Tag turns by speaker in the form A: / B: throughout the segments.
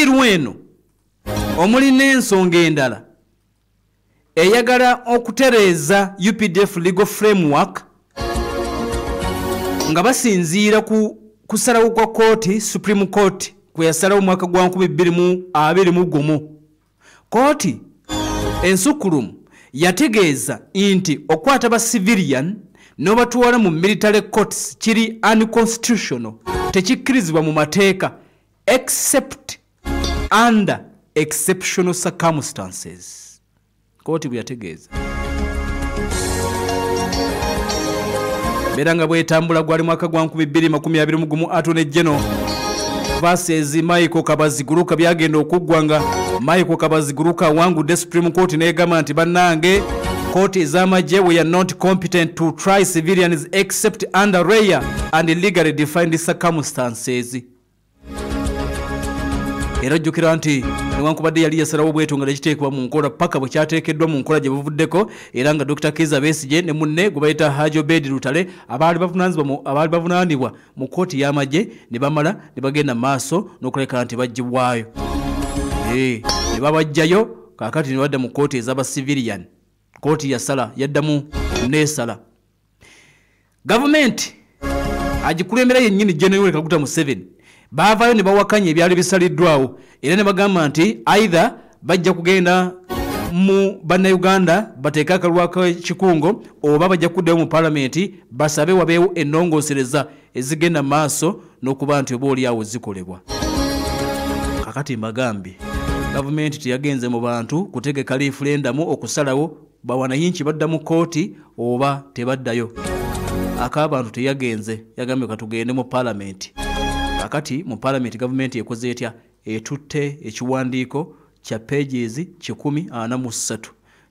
A: biiru eno omuli n'ensonga endala eyagala okutereeza UPDF legal framework nga basinziira ku kusalawo kwa kooti Supreme Court kwe yasalawo mwaka gwa 2021. Kooti ensukulumu yategeeza nti okwata ba civilian n'obatwala mu military courts kiri unconstitutional, tekikkirizibwa mu mateeka except under exceptional circumstances. Kooti byategeeza beranga bwetambula gwali mwaka gwa 2021 Attorney General versus Michael Kabaziguruka byagenda okuggwanga. Michael Kabaziguruka wangudde Supreme Court negamba nti bannange kooti ez'amagye we are not competent to try civilians except under rare and legally defined circumstances. Era jjukira nti newankubadde yali yasalawo bwetu nga tekiteekebwa mu nkola paka bwe kyateekeddwa mu nkola gye buvuddeko, era nga Dr. Kizza Besigye ne munne gwe bayita Haji Obed Lutale abaali bavunaanibwa mu kooti y'amagye ne bamala ne bagenda maaso n'okuleka nti baggyibwayo. Ne babajjayo kaakati ne badda mu kooti ez'aba civilian. Kooti yasala yaddamu neesala. Gavumenti agikulembera yennyini General Kaguta Museveni baavayo ne bawakanya ebyali bisaliddwawo era ne bagamba nti either bajja kugenda mu bannayuganda bateeka akalwa k'ekikungo oba bajja kuddayo mu palamenti basabe wabeewo ennongoosereza ezigenda maaso n'okuba nti oba oliawo zikolebwa. Kakati mbagambye gavumenti teyagenze mu bantu kutegeka referendum okusalawo bawanayinki badda mu kooti oba tebaddayo. Ak'abantu teyagenze, yagambye katugende mu palamenti. Kakati mu parliament government ekoze etya etutte ekiwandiiko kya pages 143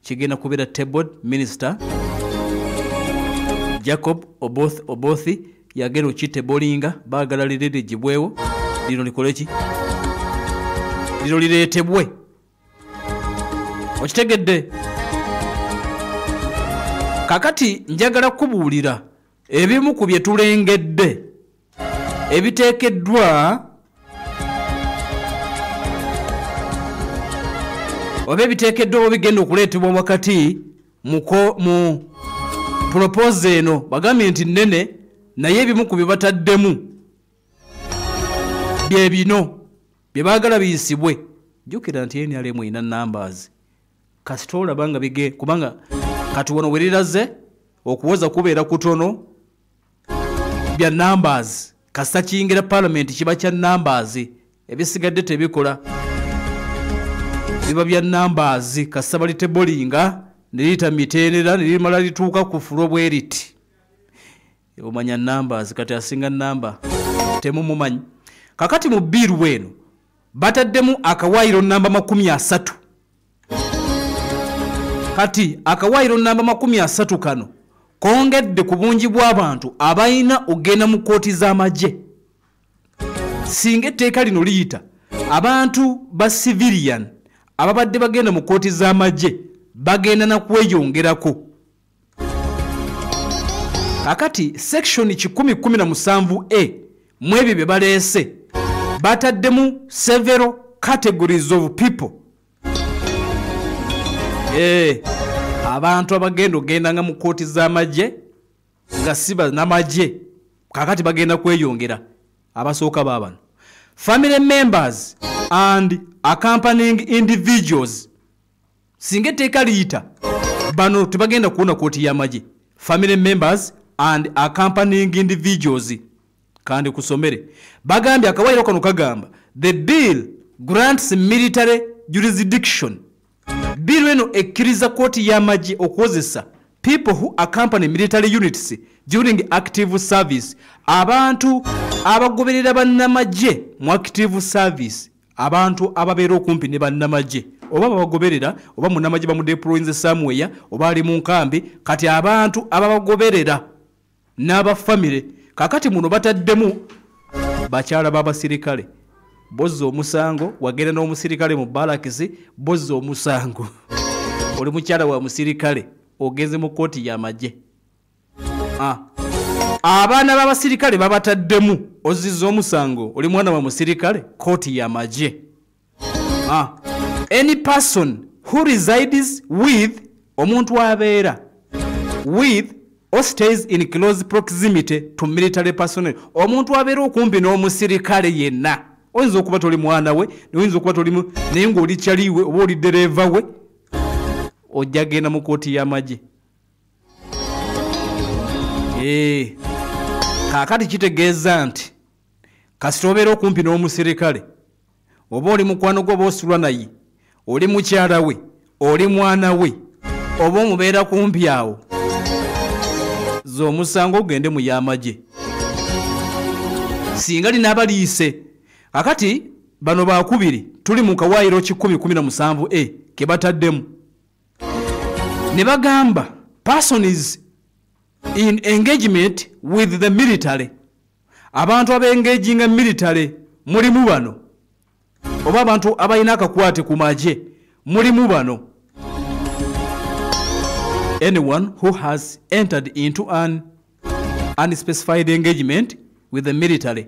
A: kigenda kubeera tabled. Minister Jacob Obothi yagera okite bolinga baagala lirede jibwewo lino likoleki lino lireetebwe okitegedde. Kakati njagala kubuulira ebimu ku bye tulengedde ebiteekeddwa oba ebiteekeddwa bigenda okuleetebwa wakati mu proposal eno. Bagambye nti nnene naye ebimu ku bye bataddemu bye bino bye baagala biyisibwe. Jjukira nti NRM ina numbers kasita olaba nga bige kubanga kati wano weriraze okuwoza kubeera kutono bya numbers kasita kiyingira parliament kiba kya numbers ebisigadde tebikola biba bya numbers kasita balite bolinga nilita mitenera nilimala lituuka ku fulo bweriti omanya numbers kati asinga number temumumanyi. Kakati mu biiru weno bataddemu akawaayiro namba 30 kati akawaayiro namba 30 kano kongedde ku bungi bw'abantu abayina ogenda mu kooti z'amagye. Singa etteeka lino liyita abantu ba civilian ababadde bagenda mu kooti z'amagye bagenda na kweyongerako. Kakati section 117A mu ebyo bye baleese bataddemu several categories of people. Abantu abagenda ogendanga mu kooti z'amagye nga siba n'amagye kakati bagenda kweyongera. Abasooka baabano family members and accompanying individuals. Singa etteeka liyita bano tebagenda kuwona kooti y'amagye. Family members and accompanying individuals. Kandi kusomere bagambye akawaayiro kano kagamba the bill grants military jurisdiction. Bill eno ekkiriza kooti y'amagye okukozesa people who accompany military units during active service. Abantu abagoberera bannamagye mu active service, abantu ababeera okumpi ne bannamagye oba babagoberera oba munnamagye bamudeployinze somewhere oba ali mu nkambi. Kati abantu ababagoberera n'abafamile kakati muno bataddemu bakyala b'abasirikale. Bozza omusango wagenda n'omusirikale mu balakisi bozza omusango oli mukyala wa musirikale ogenze mu kooti y'amagye. Abaana b'abasirikale babataddemu ozizza omusango oli mwana wa musirikale kooti y'amagye. Any person who resides with omuntu abeera with or stays in close proximity to military personnel. Omuntu abeera okumpi n'omusirikale yenna. Oyinza okuba toli mwana we, oyinza okuba toli naye ng'oli kyaliwe oba oli dereva we, ojja genda mu kooti y'amagye. Kaakati kitegeeza nti kasita obeera okumpi n'omusirikale, oba oli mukwano gwe oba osulwa naye, oli mukyala we, oli mwana we, oba omubeera kumpi awo, z'omusango ogende mu y'amagye singa linaabaliise. Kakati bano bakubiri tuli mu kawaayiro 10:17 ke bataddemu ne bagamba person is in engagement with the military. Abantu abengaginga military mulimu bano, oba abantu abalina akakwate ku magye mulimu bano. Anyone who has entered into an unspecified engagement with the military.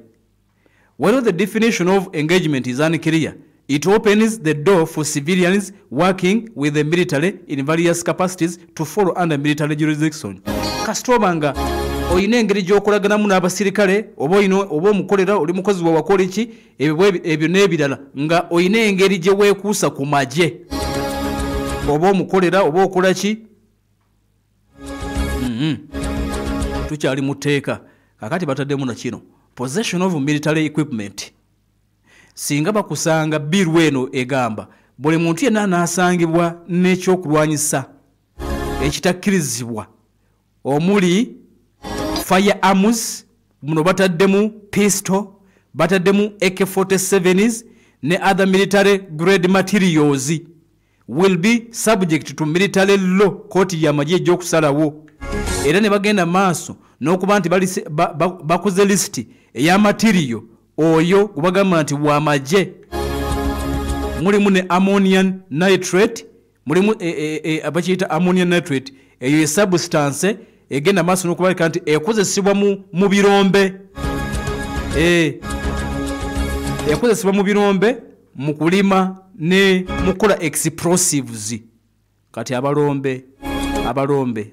A: When the definition of engagement is unclear, it opens the door for civilians working with the military in various capacities to follow under military jurisdiction. Kastobanga oyina engeri gy'okolaganamu n'abasirikale, oba omukolera oli mukozi wa wakola ki, ebyo n'ebirala nga oyina engeri gye weekuusa ku magye, oba omukolera oba okola ki. Tukyali mu tteeka. Kakati bataddemu na kino possession of military equipment. Singa bakusanga biru eno egamba buli muntu yenna anaasangibwa n'ekyokulwanyisa ekitakkirizibwa omuli firearms, muno bataddemu pistol, bataddemu AK-47s ne other military grade materials, will be subject to military law, kooti y'amagye egy'okusalawo. Era ne bagenda maaso n'okuba nti bakuze lisiti ey'amatirio oyo kubagamba nti w'amagye. Mulimu ne ammonium nitrate, mulimu abakiyita ammonium nitrate, eyo substance egenda maaso n'okubalika nti ekozesebwa mu birombe, ekozesebwa mu birombe mu kulima ne mukola explosives. Kati abalombe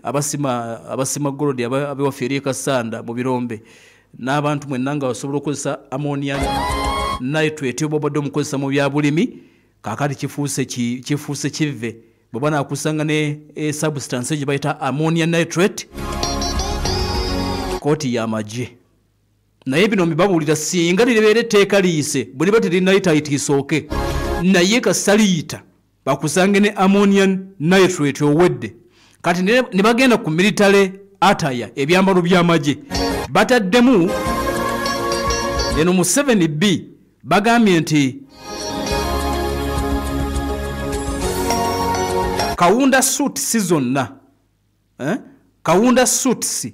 A: abasima golodi abewafiiriye kasanda mu birombe n'abantu mwenna nga basobola okukozesa ammonium nitrate oba obadde omukozesa mu byabulimi, kaakati kifuuse kive bw'oba naakusanga ne substance gye bayita ammonium nitrate, kooti y'amagye. Naye bino mbibabuulira singa libeera etteeka liyise bwe liba teririna isooke, naye kasaliyita bakusange ne ammonium nitrate owedde. Kati ne bagenda ku military attire, ebyambalo by'amagye bataddemu eno mu 7B bagambye nti kawunda suits zonna, kawunda suits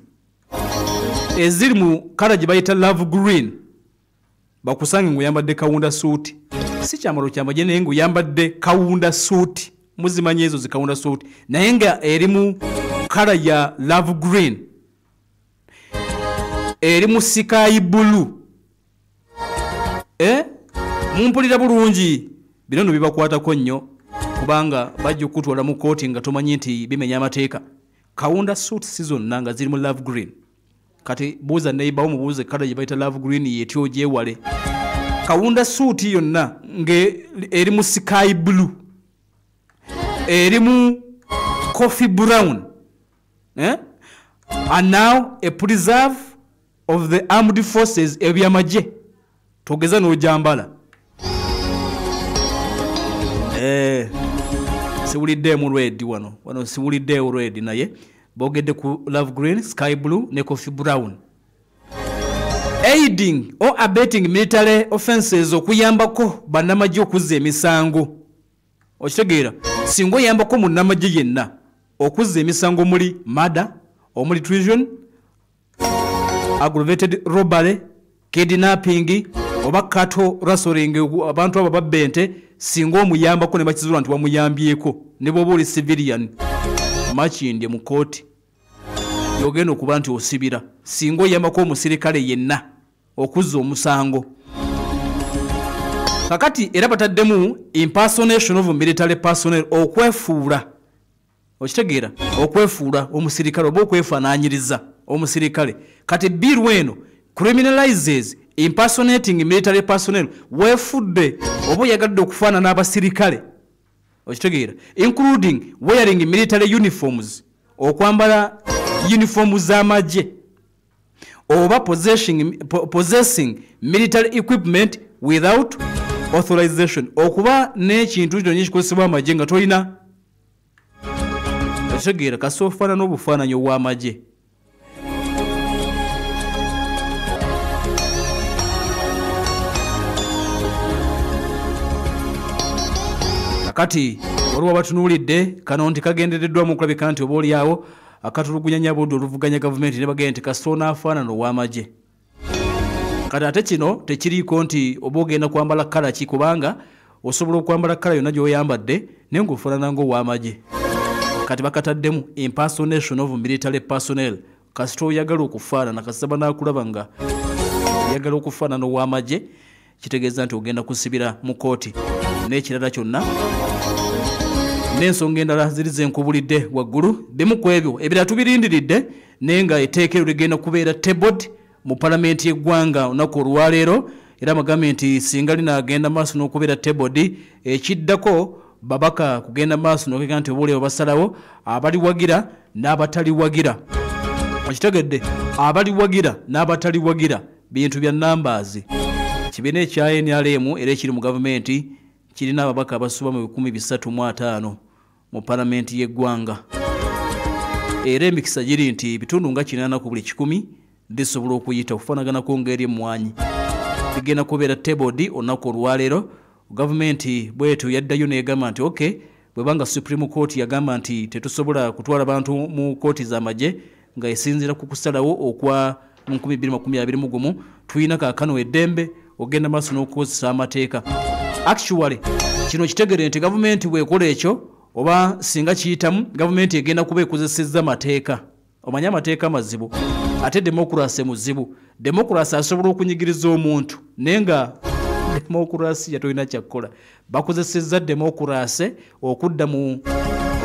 A: eziri mu kala gye bayita love green, bakusange ng'oyambadde kawunda suit. Si kyambalo kyamagye naye ng'oyambadde kawunda suit. Muzimanyi ezo zikawunda suit naye nga eri mu kala ya love green, eri mu sky blue. Mumpulira bulungi bino no bibakwatako nnyo kubanga bajja okutwala mu kooti nga tomanyi nti bimenya amateeka. Kawunda suit si zonna nga ziri mu love green. Kati buuza neighbor omubuuze kala gye bayita love green yetyo gyewale. Kawunda suit yonna nga eri mu sky blue, erimu coffee brown, and now a preserve of the armed forces ebyamagye togeza n'ojambala. Siwulidde mu red wano siwulidde red naye bogedde ku love green, sky blue ne coffee brown. Aiding or abetting military offenses, okuyambako bannamagye okuzza emisango. Okitegeera singa oyambako munnamagye yenna okuzza emisango muli murder, omuli treason, aggravated robbery, kidnapping oba cattle rustling, abantu abo babba ente, singa omuyambako ne bakizula nti wamuyambyeko ne bw'oba oli civilian, makindye mu kooti yogenda okuba nti osibira. Singa oyambako omusirikale yenna okuzza omusango. kakati era bataddemu impersonation of military personnel okwefuula okitegeera okwefuula omusirikale oba okwefaananyiriza omusirikale kati bill eno criminalizes impersonating military personnel weefudde oba oyagadde okufaanana abasirikale okitegeera including wearing military uniforms okwambala uniform z'amagye oba possessing military equipment without authorization okuba n'ekintu kino ekikozesebwa amagye nga tolina okitegeera kasi ofaanana obufaananyi obw'amagye kati waliwo batunuulidde kano nti kagendereddwamu okulabika nti oba oliawo akatulugunyanya budde oluvuganya gavumenti ne bagenda nti kasitona afaanana ow'amagye kati ate kino tekiriiko nti oba ogenda kwambala kkala ki kubanga osobola okwambala kkala yonna gy'oyambadde naye ng'ofaanana ng'ow'amagye kati bakataddemu impersonation of military personnel kasita oyagala okufaanana kasita banaakulaba nga oyagala okufaanana ow'amagye kitegeeza nti ogenda kusibira mu kooti n'ekirala kyonna n'ensonga endala ziri zenkubulidde waggulu bimu ku ebyo ebirala tubirindiridde naye nga etteeka ligenda kubeera tabled mu palamenti y'eggwanga olunaku olwaleero era bagambe nti singa linaagenda maaso n'okubeera tabled ekiddako babaka kugenda maaso n'okega nti obaolyawo basalawo abaliwagira n'abataliwagira okitegedde abaliwagira n'abataliwagira bintu bya numbers kibiina ekya NRM era ekiri mu gavumenti kirina ababaka abasuba mu 305 mu palamenti y'eggwanga era emikisa giri nti bitundu nga 80 ku buli 100 bisobola okuyita okufaanaganako ngeri emmwanyi bigenda kubeera tabled olunaku olwaleero gavumenti bwetu yaddayo n'egamba nti okay bwebanga Supreme Court yagamba nti tetusobola kutwala bantu mu kooti z'amagye nga esinziira ku kusalawo okwa 2021 tuyina kaakano eddembe ogenda maaso n'okukozesa amateeka actually kino kitegere nti gavumenti bwekola ekyo oba singa kiyitamu gavumenti egenda kuba ekozesezza amateeka omanye amateeka mazibu ate demokrasi muzibu demokrasi asobola okunyigiriza omuntu naye nga demokrasi yatolina kyakkola bakozesezza demokrasi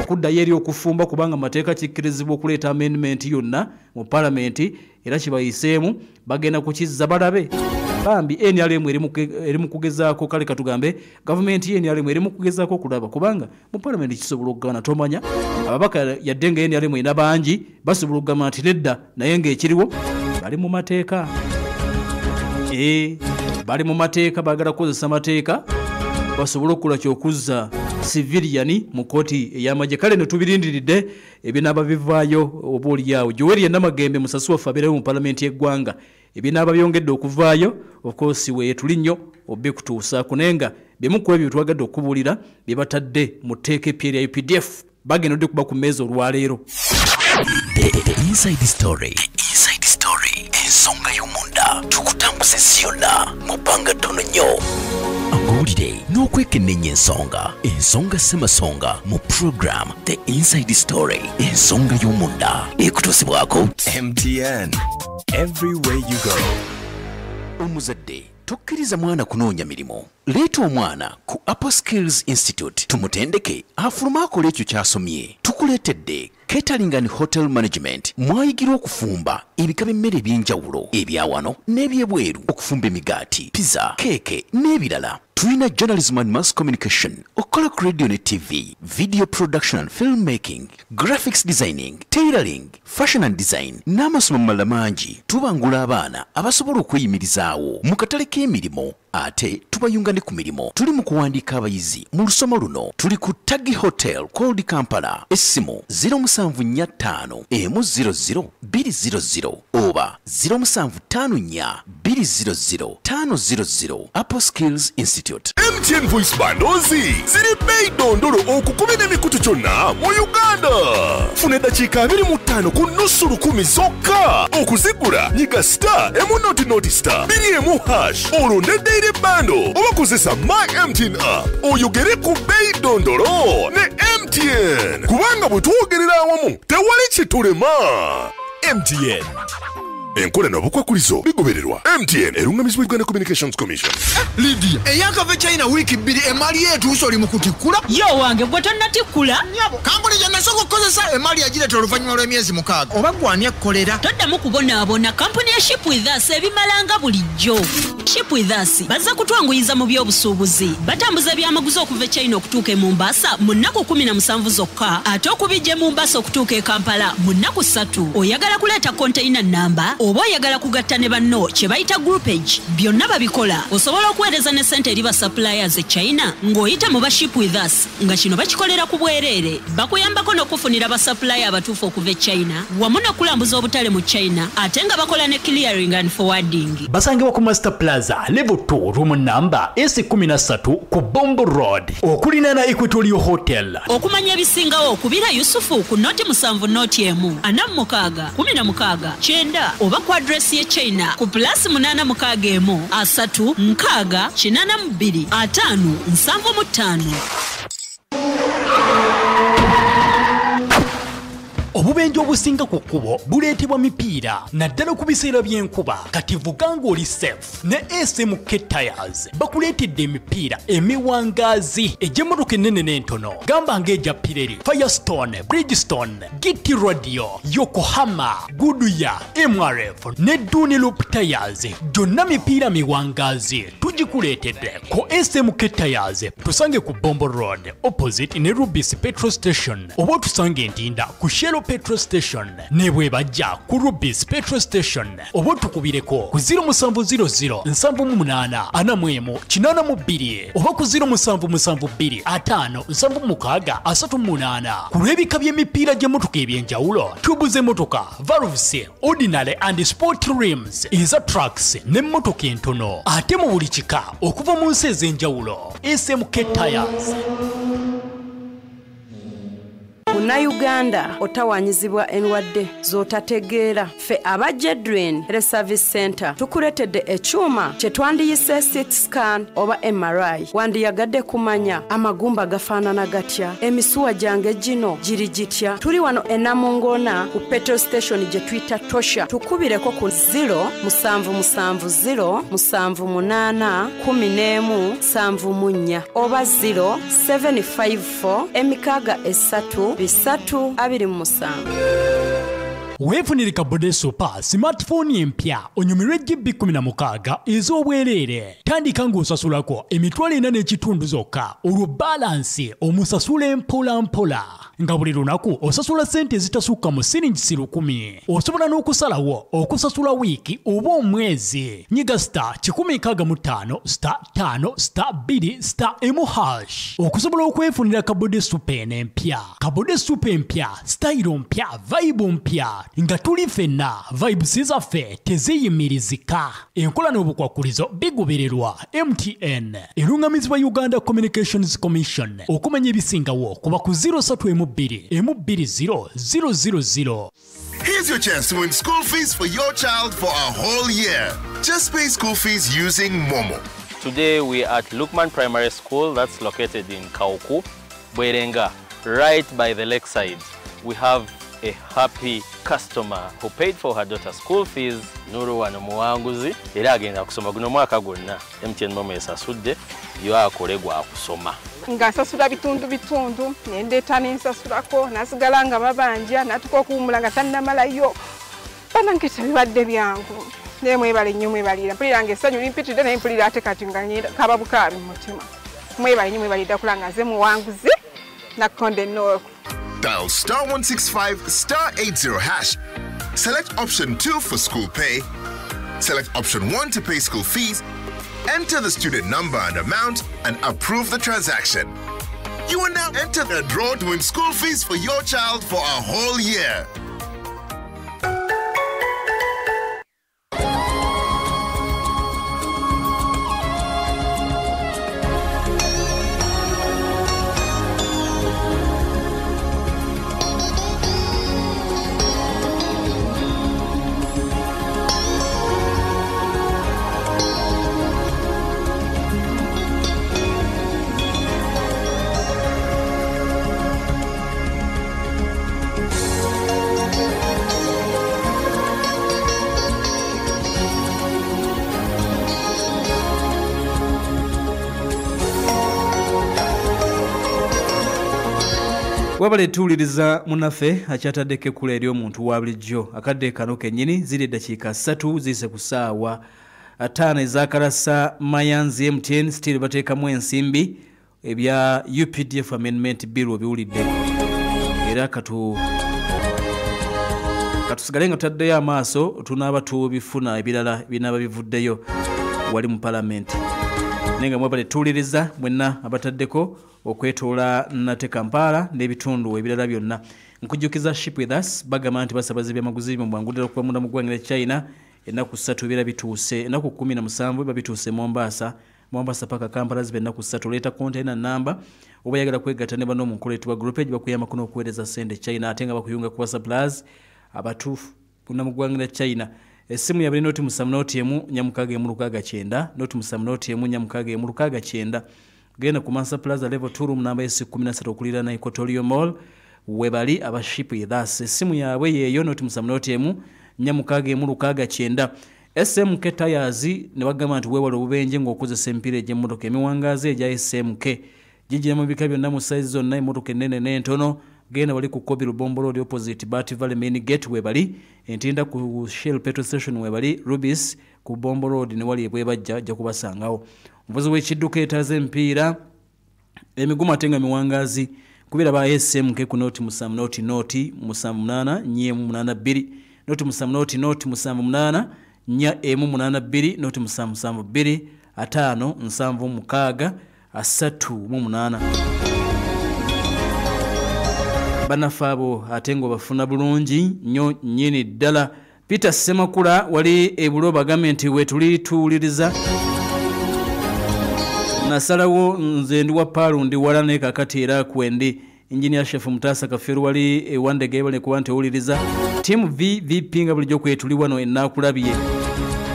A: okuddayo eri okufumba kubanga amateeka kikkirizibwa okuleeta amendment yonna mu palamenti era kibayiseemu bagenda kukizza balabe bambi NRM eri mu kugezaako kale katugambe gavumenti NRM eri mu kugezaako okulaba kubanga mu palamenti kisobola okugana tomanya ababaka yadde nga NRM ina bangi basobola okugamba nti nedda naye ng'ekiriwo bali mu mateeka bali mu mateeka baagala kukozesa amateeka basobola okukola kyokuzza civilian mu kooti ey'amagye kale netubirindiridde ebinaaba bivaayo oba oliawo Joel Yannamagembe musasi waffe abeerayo mu palamenti y'eggwanga ebinaaba byongedde okuvaayo of course weetuli nnyo obbe kutuusaako naye nga bimu ku ebyo twagadde okubuulira bye batadde mu tteeka eppya erya UPDF bagendedde kuba ku mmeeza olwaleero
B: Inside Story ensonga y'omunda tukutambuza yonna mu bbanga ttono nnyo amawulire n'okwekennenya ensonga ssemasonga mu program The Inside Story ensonga y'omunda ekutuusibwako MTN everywhere you go. Omuzadde tokkiriza mwana kunoonya mirimu leeta omwana ku Apple Skills Institute tumutendeke afuluma akola ekyo ky'asomye tukuleetedde catering and hotel management mwayigirwa okufumba ebika by'emmere eby'enjawulo ebyawano n'ebyebweru okufumba emigaati pizza keeke n'ebirala tulina journalism and mass communication okola ku radio ne TV video production and filmmaking graphics designing tailoring fashion and design n'amasomo malala mangi tubangula abaana abasobola okweyimirizaawo mu katale k'emirimu ate tubayunga ne ku mirimu tuli mu kuwandiika abayizi mu lusoma luno tuli ku Tagi Hotel Cold Kampala essimu 0745 100 oba 0754 200 500 Apple Skills Institute.
C: MTN Voice Bundles ziri bei dondolo okukubira emikutu kyonna mu Uganda. Funa eddakiika 25 ku nusu lukumi zokka okuzigula nyiga star emu star 2 olonde daily bundle oba kozesa My MTN app oyogere ku bei dondolo ne MTN kubanga bwe twogerera awamu tewali kitulema. MTN enkola n'obukwakulizo bigobererwa. MTN erungamizibwa Uganda Communications Commission.
D: Lydia eyakava China wiiki 2 emali yetuuse oli mu kutikkula.
E: Yo wange gwe tonnatikkula.
D: Kampuni gye nasooka okukozesa emali yagireeta oluvannyuma lw'emyezi 6. Oba gwani ekkolera?
E: Toddamu kubonaabona kampuni ya Ship With Us ebimalanga bulijjo. Ship With Us bazza kutwanguyiza mu by'obusuubuzi. Batambuza byamaguzi okuva China okutuuka e Mombasa mu nnaku 17 zokka. Ate okubijja e Mombasa okutuuka e Kampala mu nnaku 3. Oyagala kuleeta container namba oba oyagala kugatta ne banno kye bayita groupage. Byonna babikola. Osobola okuweereza ne ssente eri ba suppliers e China ng'oyita mu ba Ship With Us nga kino bakikolera ku bwereere. Bakuyambako n'okufunira ba supplier abatuufu okuva e China wamu n'okulambuza obutale mu China ate nga bakola ne clearing and forwarding.
F: Basangibwa ku Master Plaza level 2 room number S13 ku Bombo Road okulina na Equatorial Hotel.
E: Okumanya ebisingawo okubira Yusufu ku noti 7 noti emu 46 16 9 oba ku address ye China ku +861 3 6 82 5 75.
F: Obubenje obusinga ku kkubo buleetebwa mipiira naddala ku biseera by'enkuba kati vuga ng'oli safe ne SMK Tires bakuleetedde emipiira emiwangaazi egy'emmotoka ennene n'entono gamba ng'egya Pirelli, Firestone, Bridgestone, Gitti Radio, Yokohama, Goodyear, MRF ne Dunlop Tires gyonna mipiira miwangaazi tugikuleetedde ku SMK Tires. Tusange ku Bombo Road opposite ne Rubis Petrol Station oba tusange Ntinda ku Shell Petrol Station ne bwe bajja ku Rubis Petrol Station oba tukubireko ku 0700 78 41 oba ku 0772 5 76 ku lw'ebika by'emipiira gy'emmotoka eby'enjawulo tubuze emmotoka valves, ordinary and sport rims eza trucks n'emmotoka entono ate mu buli kika okuva mu nsi ez'enjawulo. SMK Tires.
G: Munnayuganda otawanyizibwa enwadde z'otategeera. Ffe aba Jedwin Health Service Center tukuleetedde ekyuma kye twandiyise CT scan oba MRI. Wandiyagadde kumanya amagumba gafaanana gatya, emisuwa gyange gino giri gitya. Tuli wano e Namungoona ku petrol station gye tuyita Tosha. Tukubireko ku 0770 78 11 oba 0754 6 3
F: Weefunire kabode super smartphone empya onyumirwe GB 16 ez'obwereere. Tandika ng'osasulako emitwalo 4 n'ekitundu zokka olwo balansi omusasule mpola mpola nga buli lunaku osasula ssente ezitasukka mu siringi 10. Osobola n'okusalawo okusasula wiiki oba omwezi. Nyiga star 165 star 5 star 2 star #. Okusobola okwefunira kabode super empya. Kabode super empya, style mpya, vibe mpya. Nga tuli fenna vibes zaffe teziyimirizika. Enkola n'obukwakulizo bigobererwa. MTN erungamizibwa Uganda Communications Commission okumanya ebisingawo kuba ku 032 M20
C: Here's your chance to win school fees for your child for a whole year. Just pay school fees using Momo.
H: Today we are at Lukman Primary School that's located in Kauku, Bwerenga, right by the lakeside. We have a happy customer who paid for her daughter's school fees. Nuru wano muwanguzi era agenda kusoma guno mwaka gwonna. MTN Momo esasudde yo akolegwa akusoma.
I: Nga sasula bitundu nendeeta nensasulako nasigala nga babanja natuka okuwumula nga tannamalayo banange bibadde byangu naye mwebale nnyo mwebalira mpulira nga essanyu limpitidde naye mpulira ate kati nga kaba bukaali mu mutima. Mwebale nnyo mwebalidda kula nga ze muwanguzi nakonde nnooku.
C: Dial star 165 star 80 hash. Select option 2 for school pay. Select option 1 to pay school fees. Enter the student number and amount and approve the transaction. You will now enter the draw to win school fees for your child for a whole year.
A: wabale tuwuliriza munaffe akyataddeko ekkula eri omuntu wa bulijjo akadde kano kennyini ziri eddakiika 3 ziyise ku ssaawa 5 ezakalasa mayanzi MTN still bateekamu ensimbi ebya UPDF amendment bill obiwulidde era katusigale nga tutaddeyo amaaso tunaaba tubifuna ebirala binaaba bivuddeyo wali mu palamenti naye nga mwebale tuwuliriza mwenna abataddeko okwetoola nate Kampala n'ebitundu ebirala byonna nkujjukiza Ship with Us bagamba nti basabaza ebyamaguzi mu bwangudira okuva munda mu ggwanga lya China ennaku 3 bira bituuse ennaku 17 babituuse Mombasa paka Kampala zibe ennaku 3 leeta container namba oba yagala kwegatta ne bano mu nkola etubwa group age bakuyamba kuno okuweereza sente China ate nga bakuyunga kuba suppliers abatuufu munda mu ggwanga lya China esimu ya noti musamu noti emu nyamukage emu lukaga kyenda noti musamu noti emu nyamukage emu lukaga kyenda genda ku Mansa Plaza level 2 room namba esi 13 okulira na Equatorial Mall webali aba Ship with Us esimu yawe yeyo noti musamu noti emu nyamukage emu lukaga kyenda SMK tires ne bagamba nti wewala obubenje ng'okozesa empira egy'emmotoka emiwangazi egya SMK gigira mu bika byonna mu size zonna emmotoka ennene n'entono genda bali ku Kobe Lubombo Road opposite Bat Valley main gate webali entinda ku Shell petrol station webali Rubis ku Bombo Road ne wali ebwebajja ja kubasangawo mvuzi w'ekidduka etaze empiira emiguma atenga miwangazi kubira ba SMK ku noti musamu noti musamu 8 nyemu 82 noti musamu noti musamu 8 nya emu 82 noti musamu 2 5 nsanvu mukaga 3 banafabo atengo bafuna bulungi nyo nyini ddala Peter Semakula wali ebuloba gavumenti wetuli tuwuliriza nasalawo nze ndi wa Palundi wala ne kakati era kwendi engineer chef Mutasa Kafiru wali ewandege bale kuba nti owuliriza team VP nga bulijjo kwetuli wano ennakulabye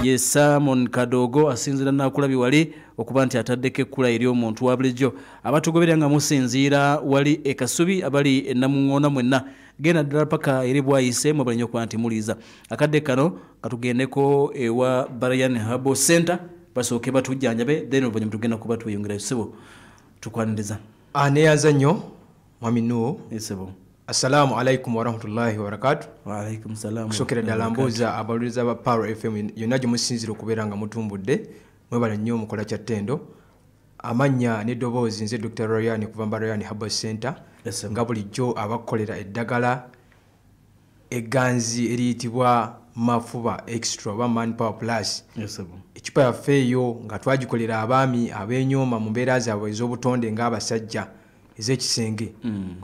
A: ye Simon Kadogo asinzira nakulabi wali okuba nti ataddeko ekkula eri omuntu wa bulijjo abatugoberera nga musinziira wali ekasubi abali ennamuŋŋoona mwenna genda ddala paka eri bwayise mu balinyo okuba nti muliza akadde kano katugendeko ewa Brian Herbal Center basooke batujjanjabe then oluvannyuma tugenda kuba tweyongera sebo tukwaniriza
J: aneyaza nnyo mwami Nuwo
A: sebo
J: Assalamu alaikum wa rahmatullahi wa barakatuh.
A: Wa alaikum salam.
J: Kusokera ddala mbuuza abaluriza ba Power FM yonna gye musinzira okubeera nga mutumbudde mwebala nnyo mukola kya ttendo amannya n'eddoboozi nze Dr. Ryan kuva Ryan Herbal Center nga bulijjo abakolera eddagala egganzi eriyitibwa mafuba extra oba manpower plus ekipa yaffe eyo nga twagikolera abaami ab'enyooma mu mbeera zaabwe ez'obutonde ng'abasajja ez'ekisenge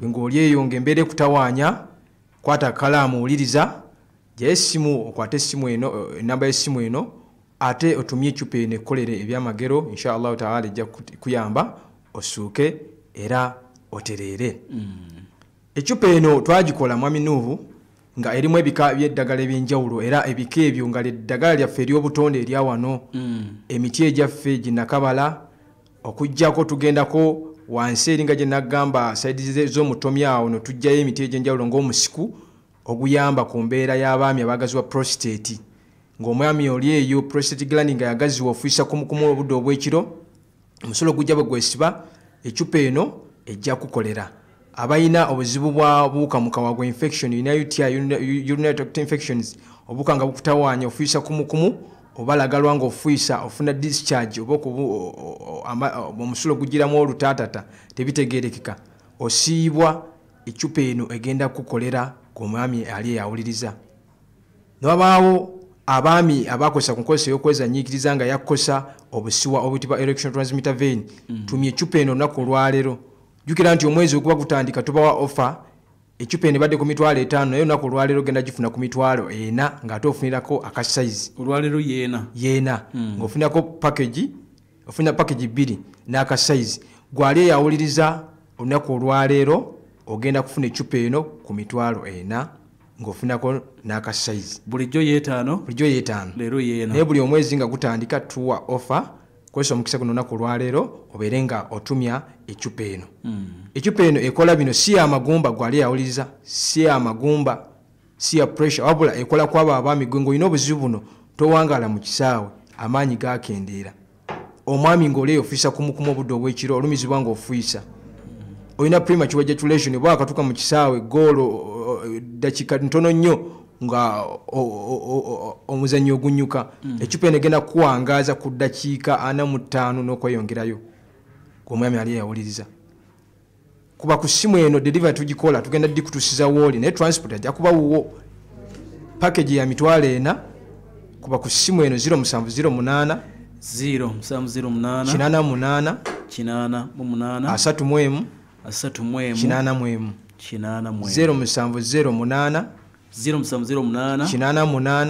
J: ng'oli eyo ng'embeera ekutawaanya kwata kalaamu wuliriza gya essimu okwata essimu eno enamba y'essimu eno ate otumye ecupa eno ekkolere ebyamagero inshallah taala ejja kuyamba osuuke era otereere ecupa eno twagikola mwami Nuuvu nga erimu ebika by'eddagala eby'enjawulo era ebika ebyo nga eddagala lyaffe ery'obutonde erya wano emiti egyaffe ginnakabala okuggyako tugendako wansi eringa gye nagamba saidi z'omutomi awo no tujjayo emiti egy'enjawulo ng'omusiku oguyamba ku mbeera y'abaami abagaziwa prostate ng'omwami oli eyo prostate gland nga yagaziwa ofuisa kumukumu obudde obw'ekiro omusolo gujja bwe gwesiba ecupa eno ejja kukolera abayina obuzibu bwa buuka mu kawago infection UTI urinary tract infections obuuka nga bukutawaanya ofuisa kumukumu obalagalwa nga ofuisa ofuna discharge oba omusulo gugiramu olutaatata tebitegeerekeka osiibwa ecupa eno egenda kukolera ku mwami ali eyawuliriza nabaawo abaami abakozesa ku nkozesa y'okwezanyiikiriza nga yakkosa obusiwa obuyitibwa erection transmitter vein tumye ecupa eno olunaku olwaleero jjukira nti omwezi oguba gutandika tubawa offer ecupa eno ebadde ku mitwalo 5 naye olunaku olwaleero genda gifuna ku mitwalo 4 ng'ate ofunirako akasize
A: olwaleero
J: yeena ng'ofunirako package ofuna package 2 n'akasize gwali eyawuliriza olunaku olwaleero ogenda kufuna ecupa eno ku mitwalo 4 ng'ofunako n'akasize
A: bulijjo yeetaano
J: leero yeena naye buli omwezi nga gutandika tuwa offer kwesa omukisa guno olunaku olwaleero obeere nga otumya ecupa eno ecupa eno ekola bino si ya magumba gwali yawuliriza si ya magumba si ya pressure wabula ekola kwabo abaami gwe ng'olina obuzibu buno towangala mu kisaawe amaanyi gakendeera omwami ng'oli ofuisa kumukumu obudde obw'ekiro olumizibwa ng'ofuisa oyina premature ejaculation bwa katuka mu kisaawe goolo dakika ntono nnyo nga omuzannyo ogunyuka ecupa eno egenda kuwangaza ku ddakiika 45 n'okweyongerayo gw'omwami ali yawuliriza kuba ku ssimu eno delivery tugikola tugenda ddi kutuusiza wooli naye transport ajja kuba wuwo package ya mitwalo 4 kuba ku ssimu eno 0708
A: 0708
J: 88
A: 88
J: 88 0708 88